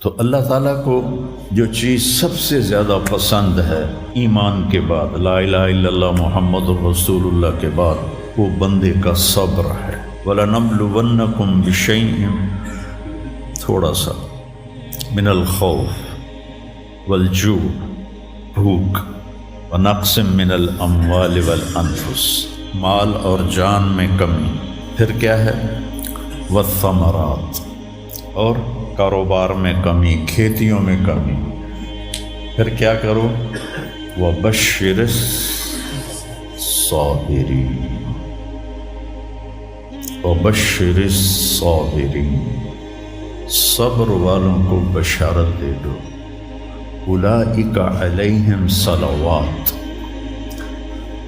تو اللہ تعالیٰ کو جو چیز سب سے زیادہ پسند ہے ایمان کے بعد، لا الہ الا اللہ محمد رسول اللہ کے بعد، وہ بندے کا صبر ہے۔ وَلَنَبْلُوَنَّكُمْ بِشَيْءٍ، تھوڑا سا، من الخوف والجوع، بھوک، وَنَقْصٍ مِّنَ الْأَمْوَالِ وَالْأَنفُسِ، مال اور جان میں کمی، پھر کیا ہے، وَالثَّمَرَاتِ، اور کاروبار میں کمی، کھیتیوں میں کمی، پھر کیا کرو، وَبَشِّرِ الصَّابِرِينَ، وَبَشِّرِ الصَّابِرِينَ، صبر والوں کو بشارت دے دو، اولئک علیہم صلوات،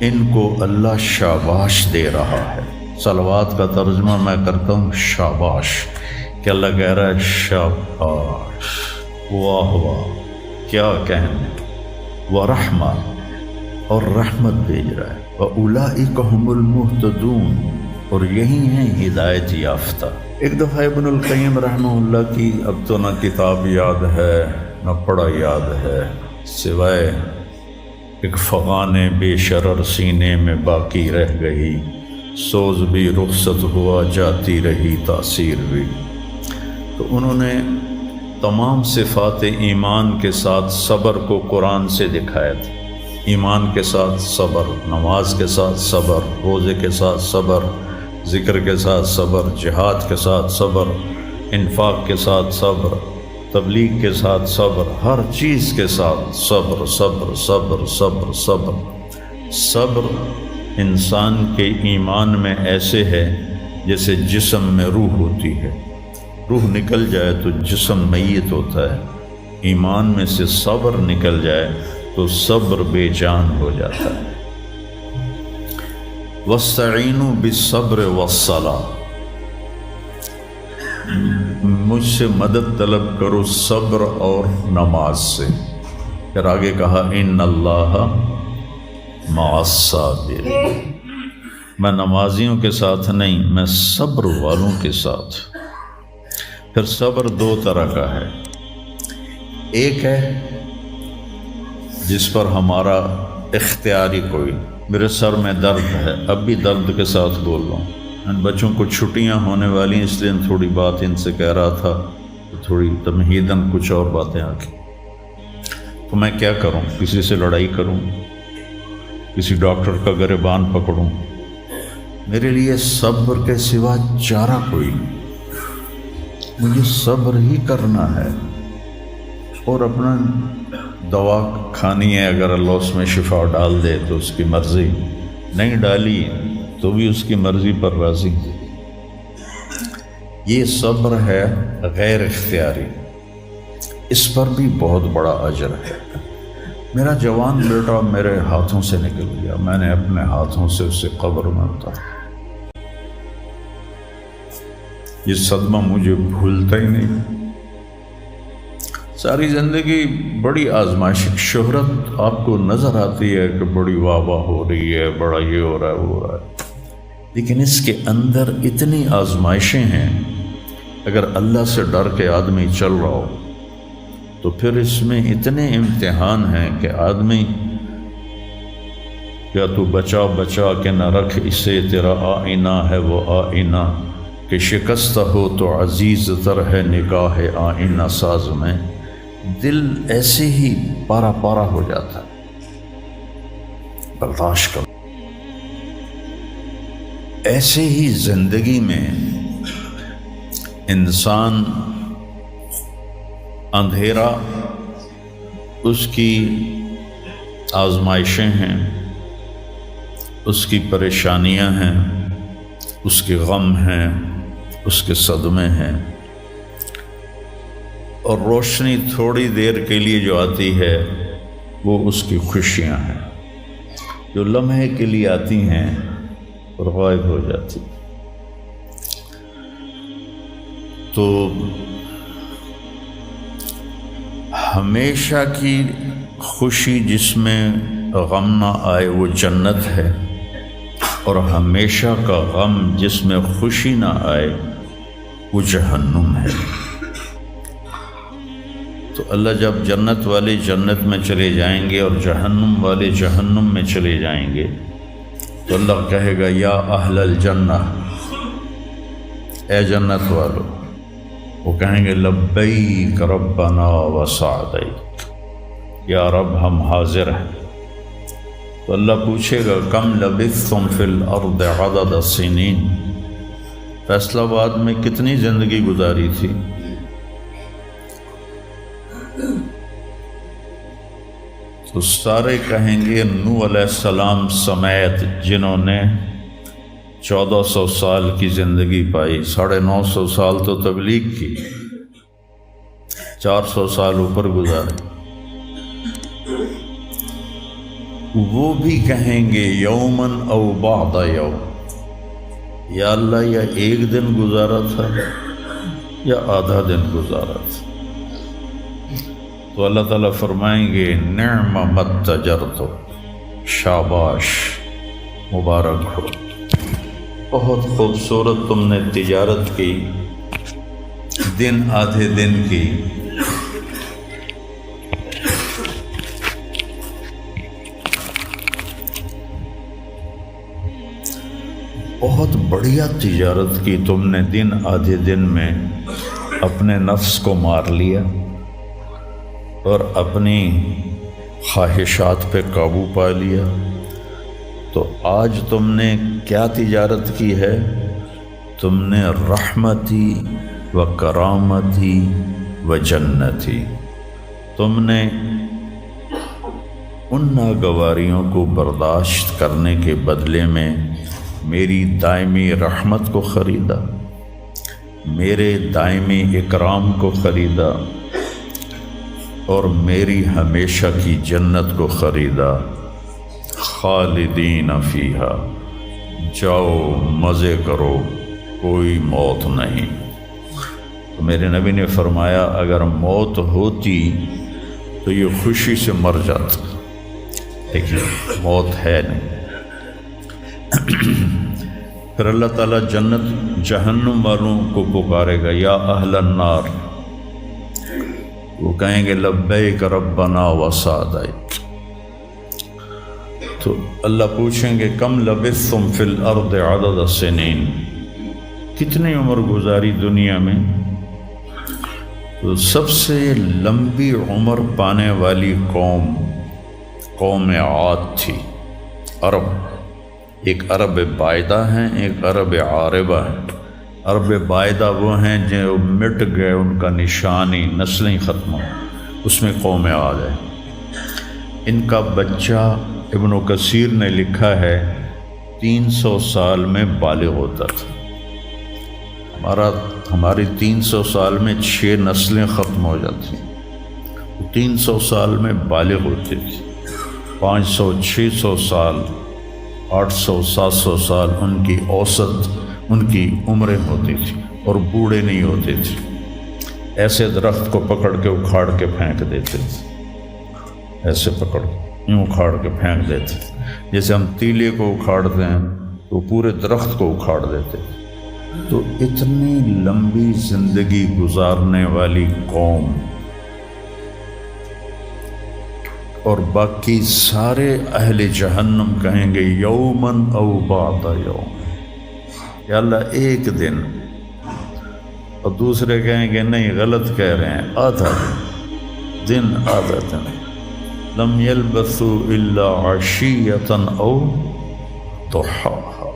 ان کو اللہ شاباش دے رہا ہے۔ صلوات کا ترجمہ میں کرتا ہوں شاباش، کہ اللہ کہہ رہا ہے شاباش، واہ واہ، کیا کہنے، ورحمہ، اور رحمت بھیج رہا ہے، وَأُولَئِكَ هُمُ الْمُهْتَدُونَ، اور یہی ہیں ہدایت یافتہ۔ ایک دفعہ ابن القیم رحمہ اللہ کی اب تو نہ کتاب یاد ہے نہ پڑھا یاد ہے، سوائے ایک فغان بے شرر سینے میں باقی رہ گئی، سوز بھی رخصت ہوا جاتی رہی تاثیر بھی۔ تو انہوں نے تمام صفات ایمان کے ساتھ صبر کو قرآن سے دکھایا تھا۔ ایمان کے ساتھ صبر، نماز کے ساتھ صبر، روزے کے ساتھ صبر، ذکر کے ساتھ صبر، جہاد کے ساتھ صبر، انفاق کے ساتھ صبر، تبلیغ کے ساتھ صبر، ہر چیز کے ساتھ صبر صبر صبر صبر صبر۔ صبر انسان کے ایمان میں ایسے ہے جیسے جسم میں روح ہوتی ہے، روح نکل جائے تو جسم میت ہوتا ہے، ایمان میں سے صبر نکل جائے تو صبر بے جان ہو جاتا ہے۔ وَاسْتَعِینُوا بِالصَّبْرِ وَالصَّلَاةِ، مجھ سے مدد طلب کرو صبر اور نماز سے۔ پھر آگے کہا ان اللہ مع الصابرین، میں نمازیوں کے ساتھ نہیں، میں صبر والوں کے ساتھ۔ پھر صبر دو طرح کا ہے، ایک ہے جس پر ہمارا اختیاری کوئی، میرے سر میں درد ہے، اب بھی درد کے ساتھ بول رہا ہوں، ان بچوں کو چھٹیاں ہونے والی ہیں، اس لیے تھوڑی بات ان سے کہہ رہا تھا، تھوڑی تمہیداً کچھ اور باتیں آ گئی، تو میں کیا کروں، کسی سے لڑائی کروں، کسی ڈاکٹر کا گریبان پکڑوں؟ میرے لیے صبر کے سوا چارہ کوئی نہیں، مجھے صبر ہی کرنا ہے، اور اپنا دوا کھانی ہے، اگر اللہ اس میں شفا ڈال دے تو اس کی مرضی، نہیں ڈالی تو بھی اس کی مرضی پر راضی۔ یہ صبر ہے غیر اختیاری، اس پر بھی بہت بڑا اجر ہے۔ میرا جوان بیٹا میرے ہاتھوں سے نکل گیا، میں نے اپنے ہاتھوں سے اسے قبر میں اتارا، یہ صدمہ مجھے بھولتا ہی نہیں۔ ساری زندگی بڑی آزمائش، شہرت آپ کو نظر آتی ہے کہ بڑی واہ واہ ہو رہی ہے، بڑا یہ ہو رہا ہے وہ ہو رہا ہے، لیکن اس کے اندر اتنی آزمائشیں ہیں، اگر اللہ سے ڈر کے آدمی چل رہا ہو تو پھر اس میں اتنے امتحان ہیں کہ آدمی یا تو بچا بچا کے نہ رکھ اسے، تیرا آئینہ ہے وہ آئینہ، کہ شکستہ ہو تو عزیز تر ہے نگاہ آئینہ ساز میں۔ دل ایسے ہی پارا پارا ہو جاتا ہے، برداشت کرو۔ ایسے ہی زندگی میں انسان اندھیرا اس کی آزمائشیں ہیں، اس کی پریشانیاں ہیں، اس کے غم ہیں، اس کے صدمے ہیں، اور روشنی تھوڑی دیر کے لیے جو آتی ہے وہ اس کی خوشیاں ہیں، جو لمحے کے لیے آتی ہیں اور غائب ہو جاتی۔ تو ہمیشہ کی خوشی جس میں غم نہ آئے وہ جنت ہے، اور ہمیشہ کا غم جس میں خوشی نہ آئے وہ جہنم ہے۔ تو اللہ جب جنت والے جنت میں چلے جائیں گے اور جہنم والے جہنم میں چلے جائیں گے تو اللہ کہے گا یا اہل الجنہ، اے جنت والو، وہ کہیں گے لبیک ربنا وسعدیک، یا رب ہم حاضر ہیں۔ تو اللہ پوچھے گا کم لبثتم فی الارض عدد السنین، فیصلہ آباد میں کتنی زندگی گزاری تھی؟ تو سارے کہیں گے نوح علیہ السلام سمیت جنہوں نے 1400 سال کی زندگی پائی، 950 سال تو تبلیغ کی، 400 سال اوپر گزارے، وہ بھی کہیں گے یومن او بعد یوم، یا اللہ یا ایک دن گزارا تھا یا آدھا دن گزارا تھا۔ تو اللہ تعالیٰ فرمائیں گے نعم متجرت، شاباش، مبارک ہو، بہت خوبصورت تم نے تجارت کی، دن آدھے دن کی، بہت بڑھیا تجارت کی تم نے، دن آدھے دن میں اپنے نفس کو مار لیا اور اپنی خواہشات پہ قابو پا لیا۔ تو آج تم نے کیا تجارت کی ہے؟ تم نے رحمتی و کرامتی و جنتی، تم نے ان ناگواریوں کو برداشت کرنے کے بدلے میں میری دائمی رحمت کو خریدا، میرے دائمی اکرام کو خریدا، اور میری ہمیشہ کی جنت کو خریدا۔ خالدین فیہا، جاؤ مزے کرو، کوئی موت نہیں۔ تو میرے نبی نے فرمایا اگر موت ہوتی تو یہ خوشی سے مر جاتا، لیکن موت ہے نہیں۔ پھر اللہ تعالیٰ جنت جہنم والوں کو پکارے گا یا اہل النار، وہ کہیں گے لبیک ربنا وسعدیک۔ تو اللہ پوچھیں گے کم لبثتم فی الارض عدد السنین، کتنی عمر گزاری دنیا میں؟ تو سب سے لمبی عمر پانے والی قوم عاد تھی، عرب۔ ایک عرب بائدہ ہیں، ایک عرب عاربہ ہیں۔ عرب بائدہ وہ ہیں جو مٹ گئے، ان کا نشانی نسلیں ختم ہو، اس میں قوم عاد ہے۔ ان کا بچہ ابن کثیر نے لکھا ہے 300 سال میں بالغ ہوتا تھا۔ ہماری 300 سال میں 6 نسلیں ختم ہو جاتی، 300 سال میں بالغ ہوتی تھی۔ 500 600 سال 800 700 سال ان کی اوسط ان کی عمریں ہوتی تھی، اور بوڑھے نہیں ہوتے تھے۔ ایسے درخت کو پکڑ کے اکھاڑ کے پھینک دیتے تھے، ایسے پکڑ یوں اکھاڑ کے پھینک دیتے، جیسے ہم تیلے کو اکھاڑتے ہیں تو پورے درخت کو اکھاڑ دیتے۔ تو اتنی لمبی زندگی گزارنے والی قوم، اور باقی سارے اہل جہنم کہیں گے یومن او بعد یوم، یا اللہ ایک دن، اور دوسرے کہیں گے نہیں غلط کہہ رہے ہیں، آدھا دن آدھا دن۔ لم یلبثوا الا عشیۃ او ضحاها۔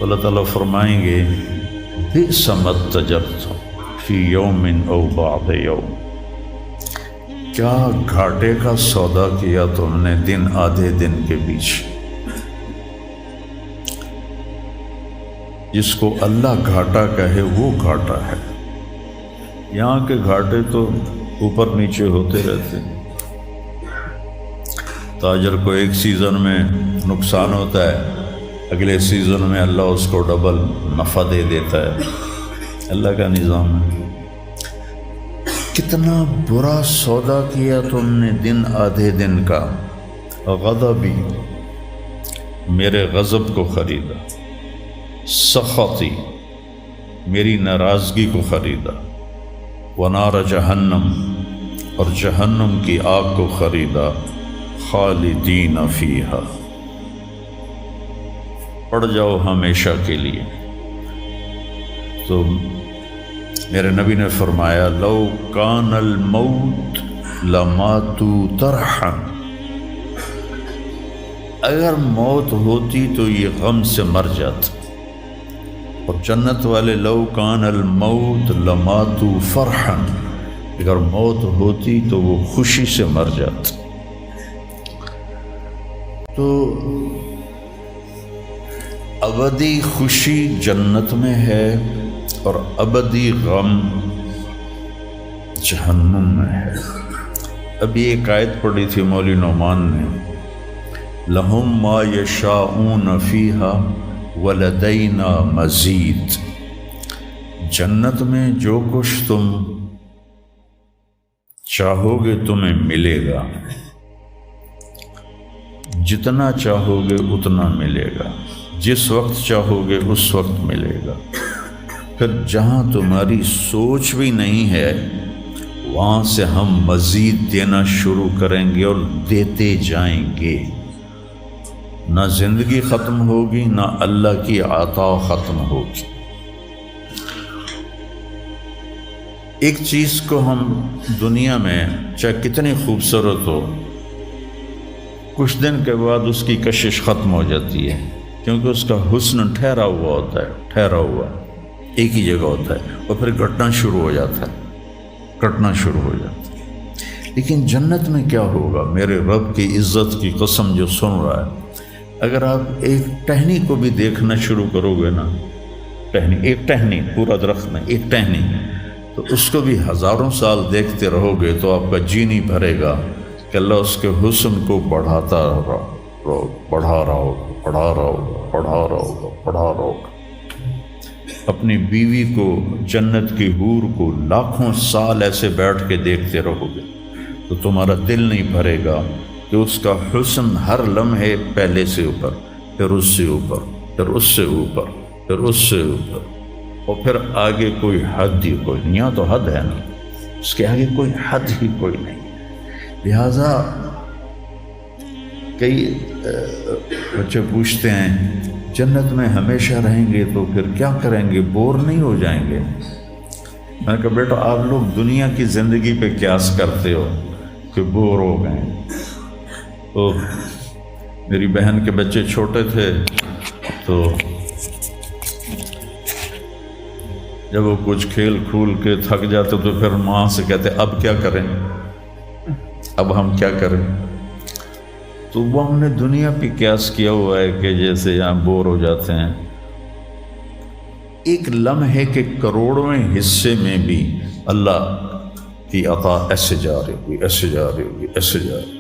اللہ تعالیٰ فرمائیں گے بئس ما اتجرتم فی یوم او بعد یوم، کیا گھاٹے کا سودا کیا تم نے دن آدھے دن کے بیچ۔ جس کو اللہ گھاٹا کہے وہ گھاٹا ہے، یہاں کے گھاٹے تو اوپر نیچے ہوتے رہتے ہیں۔ تاجر کو ایک سیزن میں نقصان ہوتا ہے، اگلے سیزن میں اللہ اس کو ڈبل نفع دے دیتا ہے، اللہ کا نظام ہے۔ کتنا برا سودا کیا تم نے دن آدھے دن کا۔ غضبی، میرے غضب کو خریدا، سخطی، میری ناراضگی کو خریدا، ونار جہنم، اور جہنم کی آگ کو خریدا، خالدین فیہا، پڑ جاؤ ہمیشہ کے لیے۔ تو میرے نبی نے فرمایا لو کان الموت لماتوا طرحا، اگر موت ہوتی تو یہ غم سے مر جاتے، اور جنت والے لو کان الموت لماتوا فرحا، اگر موت ہوتی تو وہ خوشی سے مر جاتے۔ تو ابدی خوشی جنت میں ہے اور ابدی غم جہنم میں ہے۔ ابھی ایک آیت پڑھی تھی مولوی نعمان نے، لہم ما یشاءون فیہا ولدینا مزید، جنت میں جو کچھ تم چاہو گے تمہیں ملے گا، جتنا چاہو گے اتنا ملے گا، جس وقت چاہو گے اس وقت ملے گا۔ پھر جہاں تمہاری سوچ بھی نہیں ہے وہاں سے ہم مزید دینا شروع کریں گے اور دیتے جائیں گے، نہ زندگی ختم ہوگی نہ اللہ کی عطا ختم ہوگی۔ ایک چیز کو ہم دنیا میں چاہے کتنی خوبصورت ہو، کچھ دن کے بعد اس کی کشش ختم ہو جاتی ہے، کیونکہ اس کا حسن ٹھہرا ہوا ہوتا ہے، ٹھہرا ہوا ایک ہی جگہ ہوتا ہے، اور پھر گھٹنا شروع ہو جاتا ہے، کٹنا شروع ہو جاتا ہے۔ لیکن جنت میں کیا ہوگا؟ میرے رب کی عزت کی قسم جو سن رہا ہے، اگر آپ ایک ٹہنی کو بھی دیکھنا شروع کرو گے نا، ایک ٹہنی، پورا درخت نہیں، ایک ٹہنی، تو اس کو بھی ہزاروں سال دیکھتے رہو گے تو آپ کا جی نہیں بھرے گا کہ اللہ اس کے حسن کو بڑھا رہا ہوگا۔ اپنی بیوی کو، جنت کی حور کو لاکھوں سال ایسے بیٹھ کے دیکھتے رہو گے تو تمہارا دل نہیں بھرے گا کہ اس کا حسن ہر لمحے پہلے سے اوپر، پھر اس سے اوپر، پھر اس سے اوپر، پھر اس سے اوپر، اور پھر آگے کوئی حد ہی کوئی نہیں۔ یہاں تو حد ہے نا، اس کے آگے کوئی حد ہی کوئی نہیں۔ لہٰذا کئی بچے پوچھتے ہیں جنت میں ہمیشہ رہیں گے تو پھر کیا کریں گے، بور نہیں ہو جائیں گے؟ میں نے کہا بیٹا آپ لوگ دنیا کی زندگی پہ قیاس کرتے ہو کہ بور ہو گئے۔ تو میری بہن کے بچے چھوٹے تھے تو جب وہ کچھ کھیل کھول کے تھک جاتے تو پھر ماں سے کہتے اب کیا کریں، اب ہم کیا کریں؟ تو وہ ہم نے دنیا پہ قیاس کیا ہوا ہے کہ جیسے یہاں بور ہو جاتے ہیں، ایک لمحے کے کروڑویں حصے میں بھی اللہ کی عطا ایسے جا رہی ہوگی، ایسے جا رہی ہوگی، ایسے جا رہی۔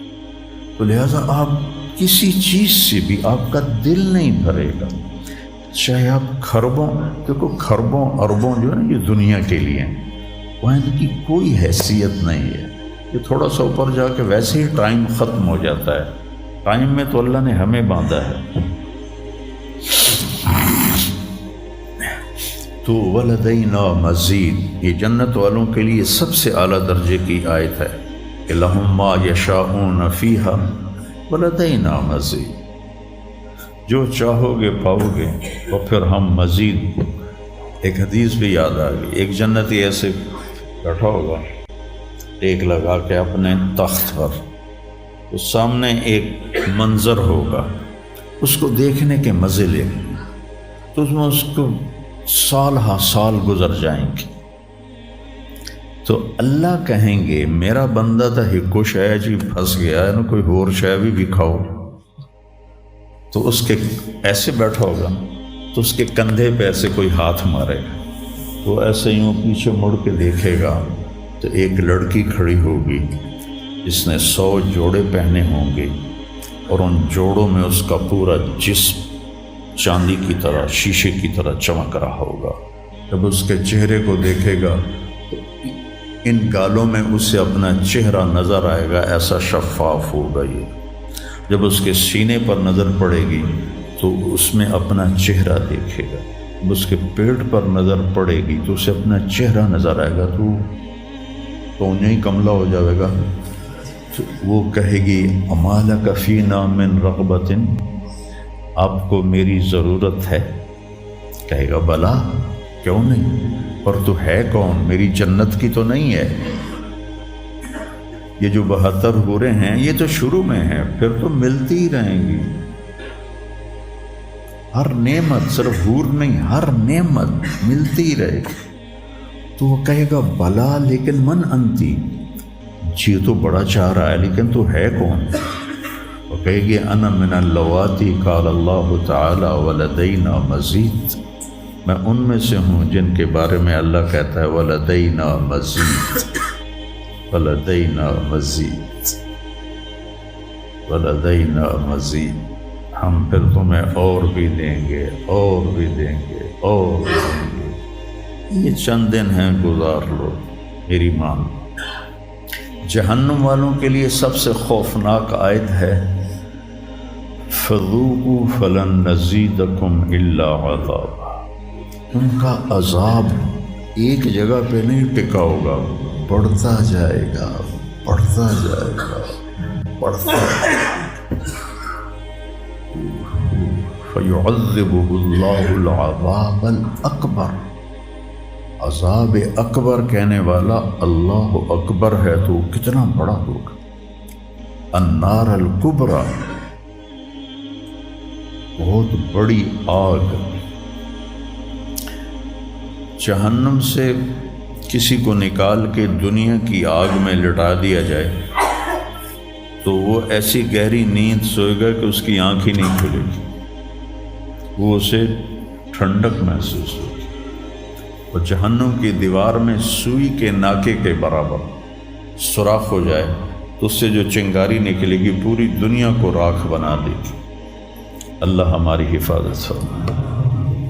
تو لہٰذا آپ کسی چیز سے بھی آپ کا دل نہیں بھرے گا، چاہے آپ خربوں، دیکھو خربوں اربوں جو ہے نا یہ دنیا کے لیے وہاں ان کی کوئی حیثیت نہیں ہے، یہ تھوڑا سا اوپر جا کے ویسے ہی ٹائم ختم ہو جاتا ہے۔ ٹائم میں تو اللہ نے ہمیں باندھا ہے۔ تو ولدینا مزید، یہ جنت والوں کے لیے سب سے اعلیٰ درجے کی آیت ہے کہ لہم ما یشاءون فیہا ولدینا مزید، جو چاہو گے پاؤ گے، اور پھر ہم مزید۔ ایک حدیث بھی یاد آ گئی، ایک جنتی ایسے بیٹھا ہوگا ٹیک لگا کے اپنے تخت پر، تو سامنے ایک منظر ہوگا، اس کو دیکھنے کے مزے لے، تو اس میں اس کو سال ہا سال گزر جائیں گے۔ تو اللہ کہیں گے میرا بندہ تھا ہکو شے جی پھنس گیا ہے نا، کوئی اور شے بھی کھاؤ۔ تو اس کے ایسے بیٹھا ہوگا تو اس کے کندھے پہ ایسے کوئی ہاتھ مارے گا، تو ایسے یوں پیچھے مڑ کے دیکھے گا تو ایک لڑکی کھڑی ہوگی جس نے 100 جوڑے پہنے ہوں گے، اور ان جوڑوں میں اس کا پورا جسم چاندی کی طرح، شیشے کی طرح چمک رہا ہوگا۔ جب اس کے چہرے کو دیکھے گا تو ان گالوں میں اسے اپنا چہرہ نظر آئے گا، ایسا شفاف ہوگا یہ۔ جب اس کے سینے پر نظر پڑے گی تو اس میں اپنا چہرہ دیکھے گا، جب اس کے پیٹ پر نظر پڑے گی تو اسے اپنا چہرہ نظر آئے گا، تو تو انہیں ہی کملہ ہو جائے گا. تو وہ کہے گی اما لک فینا من رغبۃ، آپ کو میری ضرورت ہے؟ کہے گا بلا، کیوں نہیں، پر تو ہے کون، میری جنت کی تو نہیں ہے. یہ جو 72 حوریں ہیں یہ تو شروع میں ہیں، پھر تو ملتی ہی رہیں گی. ہر نعمت، صرف حور نہیں، ہر نعمت ملتی ہی رہے گی. تو وہ کہے گا بلا لیکن من انتی، جی تو بڑا چاہ رہا ہے لیکن تو ہے کون؟ وہ کہے گی انا من اللواتی قال اللہ تعالی ولدینا مزید، میں ان میں سے ہوں جن کے بارے میں اللہ کہتا ہے ولدینا مزید، ولدینا مزید، ولدینا مزید، ہم پھر تمہیں اور بھی دیں گے، اور بھی دیں گے، اور بھی دیں گے. یہ چند دن ہیں، گزار لو، میری مان. جہنم والوں کے لیے سب سے خوفناک آیت ہے فذوقوا فلن نزیدکم الا عذابا. ان کا عذاب ایک جگہ پہ نہیں ٹکا ہوگا، بڑھتا جائے گا، بڑھتا جائے گا، بڑھتا جائے گا. فَيُعَذِّبُهُ اللَّهُ الْعَذَابَ الْأَكْبَرَ. عذاب اکبر کہنے والا اللہ اکبر ہے تو کتنا بڑا ہوگا. النار الکبریٰ، بہت بڑی آگ. جہنم سے کسی کو نکال کے دنیا کی آگ میں لٹا دیا جائے تو وہ ایسی گہری نیند سوئے گا کہ اس کی آنکھ ہی نہیں کھلے گی، وہ اسے ٹھنڈک محسوس ہوگی. اور جہنم کی دیوار میں سوئی کے ناکے کے برابر سوراخ ہو جائے تو اس سے جو چنگاری نکلے گی پوری دنیا کو راکھ بنا دے گی. اللہ ہماری حفاظت فرمائے.